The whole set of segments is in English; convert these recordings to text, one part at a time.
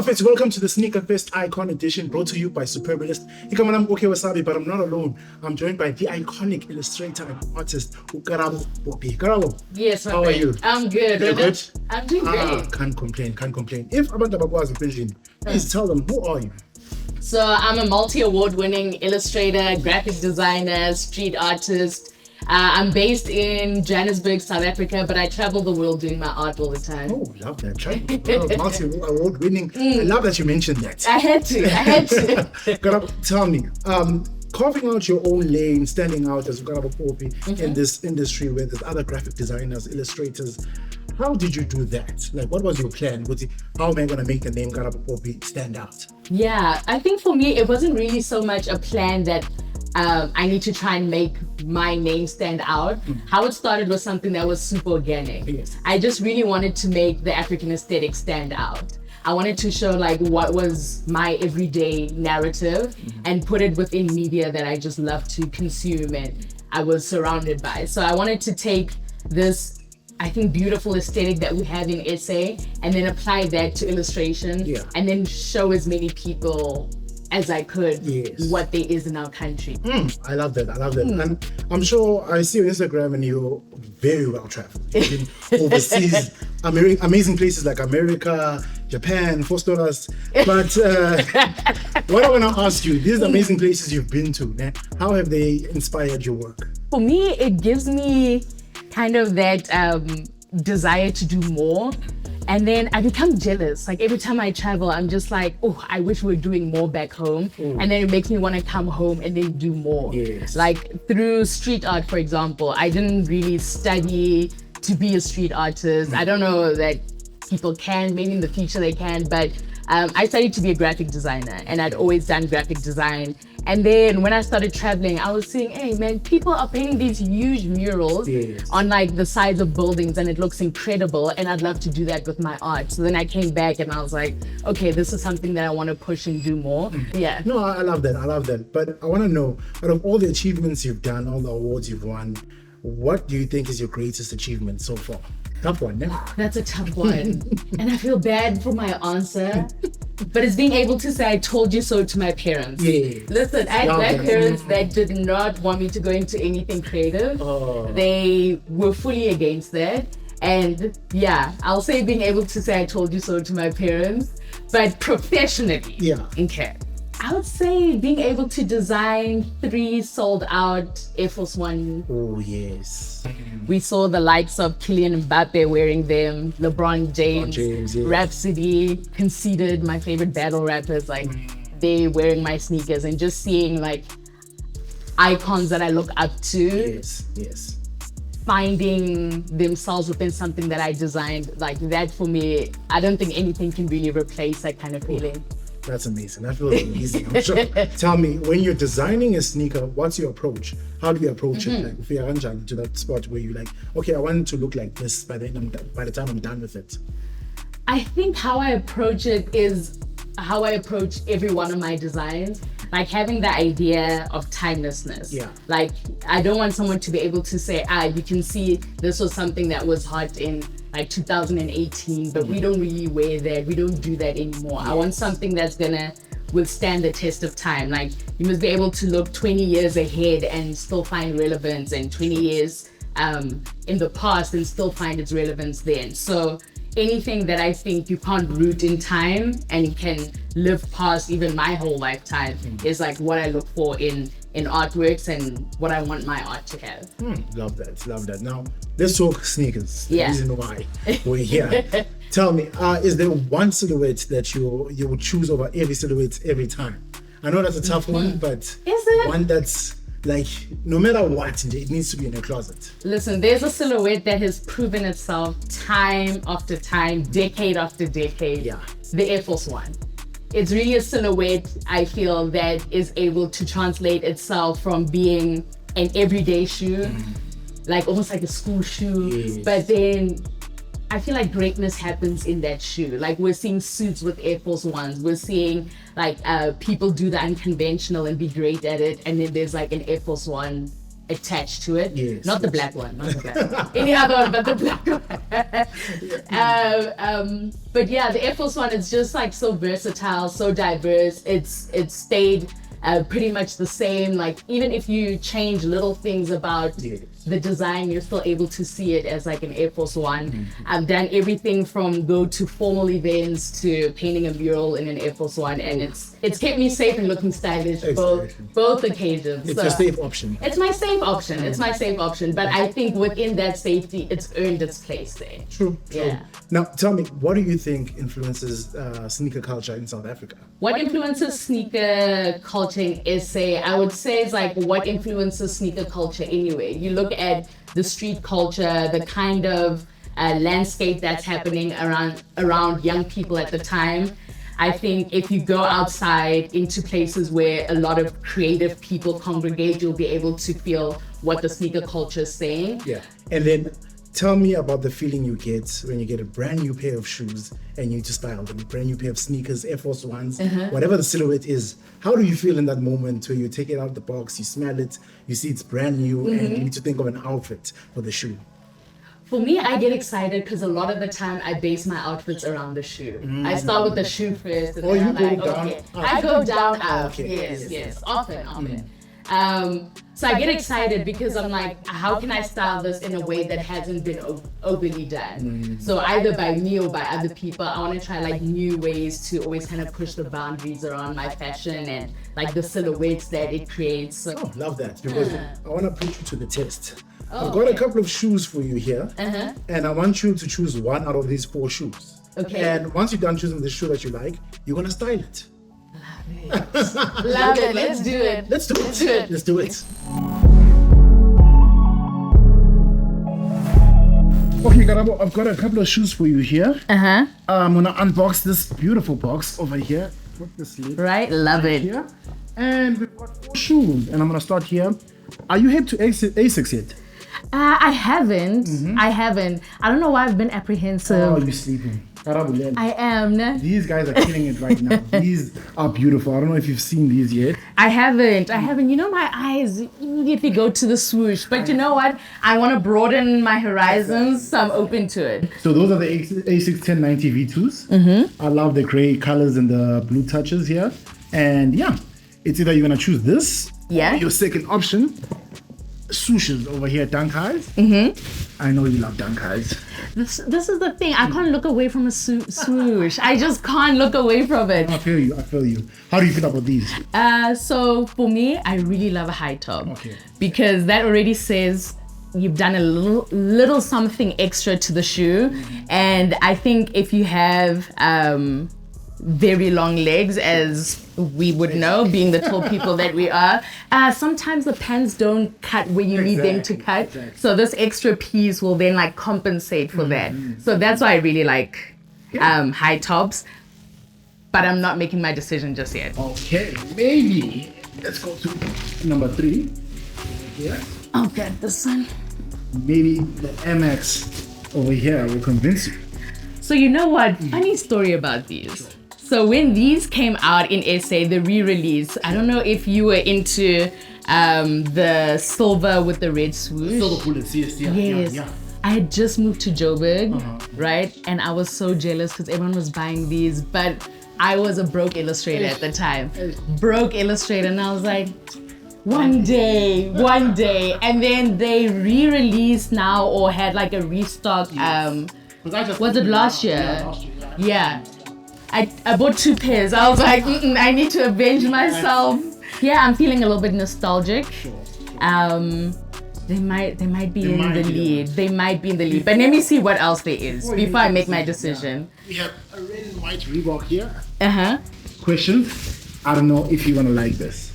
Fits, welcome to the Sneaker Fest Icon Edition brought to you by Superbalist. I'm okay wasabi, but I'm not alone. I'm joined by the iconic illustrator and artist Karabo Poppy. Karabo, yes, how are you? I'm good. You're good? I'm doing great. Can't complain. If abantu bakwazi pension, please tell them, who are you? So I'm a multi-award-winning illustrator, graphic designer, street artist. I'm based in Johannesburg, South Africa, but I travel the world doing my art all the time. Oh, love that. Multi-award winning. I love that you mentioned that. I had to. Karabo, tell me, carving out your own lane, standing out as Karabo Poppy in this industry where there's other graphic designers, illustrators, how did you do that? Like, what was your plan? How am I going to make the name Karabo Poppy stand out? Yeah, I think for me, it wasn't really so much a plan that I need to try and make my name stand out. How it started was something that was super organic. Yes. I just really wanted to make the African aesthetic stand out. I wanted to show like what was my everyday narrative and put it within media that I just love to consume and I was surrounded by. So I wanted to take this, I think, beautiful aesthetic that we have in SA and then apply that to illustration and then show as many people as I could what there is in our country. I love that. And I'm sure I see on Instagram and you're very well traveled. You've been overseas, amazing places like America, Japan, $4. But what I want to ask you, these amazing places you've been to, how have they inspired your work? For me, it gives me kind of that desire to do more. And then I become jealous. Like every time I travel, I'm just like, oh, I wish we were doing more back home. And then it makes me want to come home and then do more. Yes. Like through street art, for example, I didn't really study to be a street artist. I don't know that people can, maybe in the future they can, but I studied to be a graphic designer and I'd always done graphic design. And then when I started traveling, I was seeing, hey man, people are painting these huge murals on like the sides of buildings and it looks incredible. And I'd love to do that with my art. So then I came back and I was like, okay, this is something that I want to push and do more. Yeah. No, I love that. But I want to know, out of all the achievements you've done, all the awards you've won, what do you think is your greatest achievement so far? Tough one, yeah? That's a tough one. And I feel bad for my answer. But it's being able to say, I told you so to my parents. Yeah. Listen, I had black parents that did not want me to go into anything creative. They were fully against that. And yeah, I'll say being able to say, I told you so to my parents, but professionally. Yeah. Okay. I would say being able to design 3 sold out Air Force One. Oh, yes. We saw the likes of Kylian Mbappe wearing them, LeBron James, yes. Rhapsody, Conceited, my favorite battle rappers, like they wearing my sneakers and just seeing like icons that I look up to. Yes. Finding themselves within something that I designed, like that for me, I don't think anything can really replace that kind of feeling. That's amazing. That feels amazing. I'm sure. Tell me, when you're designing a sneaker, what's your approach? How do you approach it? Like, if you're to that spot where you're like, okay, I want it to look like this by the time I'm done with it. I think how I approach it is how I approach every one of my designs. Like having the idea of timelessness. Yeah. Like I don't want someone to be able to say, you can see this was something that was hot in like 2018, but we don't really wear that. We don't do that anymore. I want something that's gonna withstand the test of time. Like you must be able to look 20 years ahead and still find relevance, and 20 years in the past and still find its relevance then. So anything that I think you can't root in time and can live past even my whole lifetime is like what I look for in artworks and what I want my art to have. Love that. Now, let's talk sneakers. Yeah. The reason why we're here. Tell me, is there one silhouette that you would choose over every silhouette every time? I know that's a tough one, but Is it? one that's like, no matter what, it needs to be in your closet. Listen, there's a silhouette that has proven itself time after time, decade after decade. Yeah. The Air Force One. It's really a silhouette, I feel, that is able to translate itself from being an everyday shoe, like almost like a school shoe, but then I feel like greatness happens in that shoe. Like we're seeing suits with Air Force Ones. We're seeing like people do the unconventional and be great at it. And then there's like an Air Force One attached to it. Yes. Not the black one, not the black one. Any other one but the black one. But yeah, the Air Force One is just like so versatile, so diverse. It's stayed pretty much the same. Like even if you change little things about the design, you're still able to see it as like an Air Force One. I've done everything from go to formal events to painting a mural in an Air Force One, and it's kept me safe and looking stylish both occasions. It's a safe option. It's my safe option. It's my safe option. But I think within that safety, it's earned its place there. True. Yeah. Now, tell me, what do you think influences sneaker culture in South Africa? What influences sneaker culture in SA? I would say is like what influences sneaker culture anyway. You look at the street culture, the kind of landscape that's happening around young people at the time. I think if you go outside into places where a lot of creative people congregate, you'll be able to feel what the sneaker culture is saying. Yeah. And then tell me about the feeling you get when you get a brand new pair of shoes and you just style them, brand new pair of sneakers, Air Force Ones, whatever the silhouette is. How do you feel in that moment where you take it out of the box, you smell it, you see it's brand new, and you need to think of an outfit for the shoe? For me, I get excited because a lot of the time I base my outfits around the shoe. I start with the shoe first, and then I'm like, okay. I go down up. Yes. Often. So I get excited because I'm like, how can I style this in a way that hasn't been overly done? So either by me or by other people, I want to try like new ways to always kind of push the boundaries around my fashion and like the silhouettes that it creates. So, love that, because I want to put you to the test. I've got a couple of shoes for you here, and I want you to choose one out of these 4 shoes. Okay. And once you're done choosing the shoe that you like, you're gonna style it. Love it. Let's do it. Let's do it. Okay, Karabo, I've got a couple of shoes for you here. I'm gonna unbox this beautiful box over here. Put this lid Right, love it. here, and we've got 4 shoes. And I'm gonna start here. Are you hip to Asics yet? I haven't. I don't know why I've been apprehensive. Oh, you're sleeping. Karabo, I am. these guys are killing it right now. These are beautiful. I don't know if you've seen these yet. I haven't. You know, my eyes immediately go to the swoosh. But you know what? I want to broaden my horizons, so I'm open to it. So those are the Asics 1090 V2s. I love the gray colors and the blue touches here. And yeah, it's either you're going to choose this or your second option, swooshes over here, dunk highs. I know you love dunk highs. This is the thing. I can't look away from a swoosh. I just can't look away from it. I feel you. How do you feel about these? So for me, I really love a high top. Okay. Because that already says you've done a little something extra to the shoe. And I think if you have very long legs, as we would know, being the tall people that we are, sometimes the pants don't cut where you need them to cut. So this extra piece will then like compensate for that. So that's why I really like high tops, but I'm not making my decision just yet. Okay, maybe let's go to number 3. Yeah. Okay, this one. Maybe the MX over here will convince you. So you know what? Funny story about these. So when these came out in SA, the re-release, I don't know if you were into the silver with the red swoosh. Silver bullets, yes. Yeah. I had just moved to Joburg, right? And I was so jealous because everyone was buying these, but I was a broke illustrator at the time. Broke illustrator, and I was like, one day. And then they re-released now, or had like a restock. Was it last year? Yeah. I bought 2 pairs. I was like, I need to avenge myself. Yeah, I'm feeling a little bit nostalgic. They might be in the lead. They might be in the lead. But let me see what else there is before I make my decision. We have a red and white Reebok here. Question. I don't know if you're gonna like this.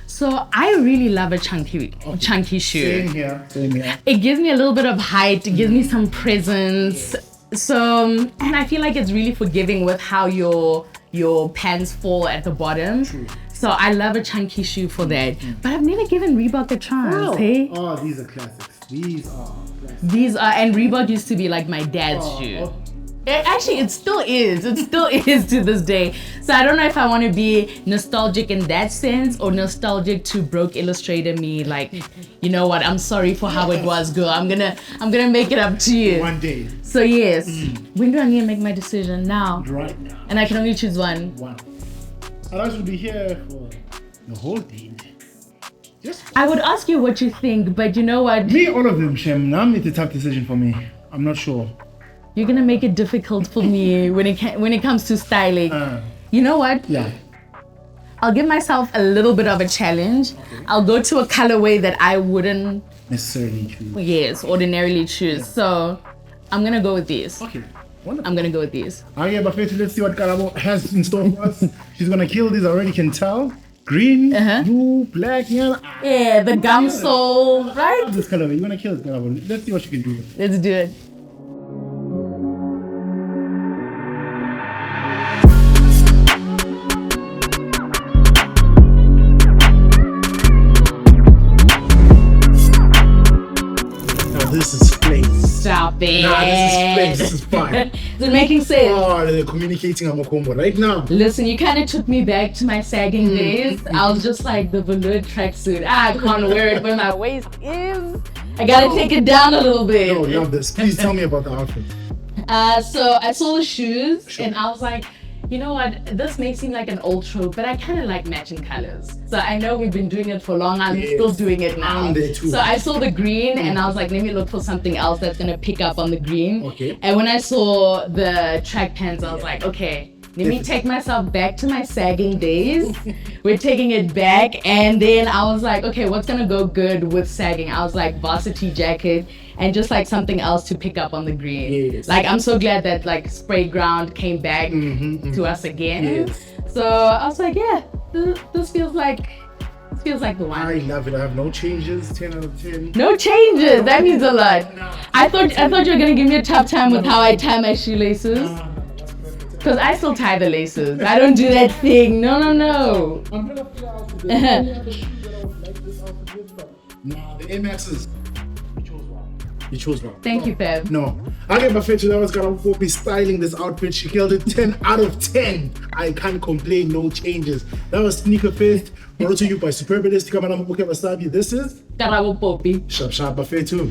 So I really love a chunky shoe. Same here. It gives me a little bit of height. It gives me some presence. So, and I feel like it's really forgiving with how your pants fall at the bottom. True. So I love a chunky shoe for that. But I've never given Reebok a chance, hey? Oh, these are classics. And Reebok used to be like my dad's shoe. Actually, it still is. It still is to this day. So I don't know if I want to be nostalgic in that sense or nostalgic to broke illustrator me. Like, you know what? I'm sorry for how it was, girl. I'm gonna make it up to you. One day. So yes, when do I need to make my decision? Now. Right now. And I can only choose one. One. And I should be here for the whole day. Just I would ask you what you think, but you know what? me, all of them, Shem. Now it's a tough decision for me. I'm not sure. You're gonna make it difficult for me when it comes to styling. You know what? Yeah. I'll give myself a little bit of a challenge. Okay. I'll go to a colorway that I wouldn't Necessarily true. ordinarily choose. Yeah. So I'm gonna go with these. Okay. Wonderful. I'm gonna go with these. Okay, but first, let's see what Karabo has in store for us. She's gonna kill these, I already can tell. Green, blue, black, yellow. Yeah, the gum sole, right? This color, you're gonna kill this Karabo. Let's see what you can do. Let's do it. Now this is flames. Stop it. Nah, this is flames. This is fine. Is it making sense? Oh, they're communicating on combo right now. Listen, you kind of took me back to my sagging days. I was just like the velour tracksuit. I can't wear it where my waist is. I gotta take it down a little bit. No, love this. Please tell me about the outfit. So I saw the shoes and I was like, you know what? This may seem like an old trope, but I kind of like matching colors. So I know we've been doing it for long. I'm still doing it now. I'm there too. So I saw the green and I was like, let me look for something else that's gonna pick up on the green. Okay. And when I saw the track pants, I was like, okay, let me take myself back to my sagging days. We're taking it back. And then I was like, okay, what's gonna go good with sagging? I was like, varsity jacket and just like something else to pick up on the green. Yes. Like, I'm so glad that like spray ground came back to us again. Yes. So I was like, yeah, this feels like the one. I love it. I have no changes. 10 out of 10. No changes. That means a lot. I thought you were gonna give me a tough time with how I tie my shoelaces. Because I still tie the laces. I don't do that thing. No. I'm gonna figure out the only other shoe that I would like this outfit with, but nah, the Air Maxes. You chose wrong. Thank you, Feb. No. Okay, but Fetch, that was Karabo Poppy styling this outfit. She killed it 10 out of 10. I can't complain, no changes. That was Sneaker Fest, brought to you by Superbalist.com. This is Karabo Poppy. Sharp Buffet too.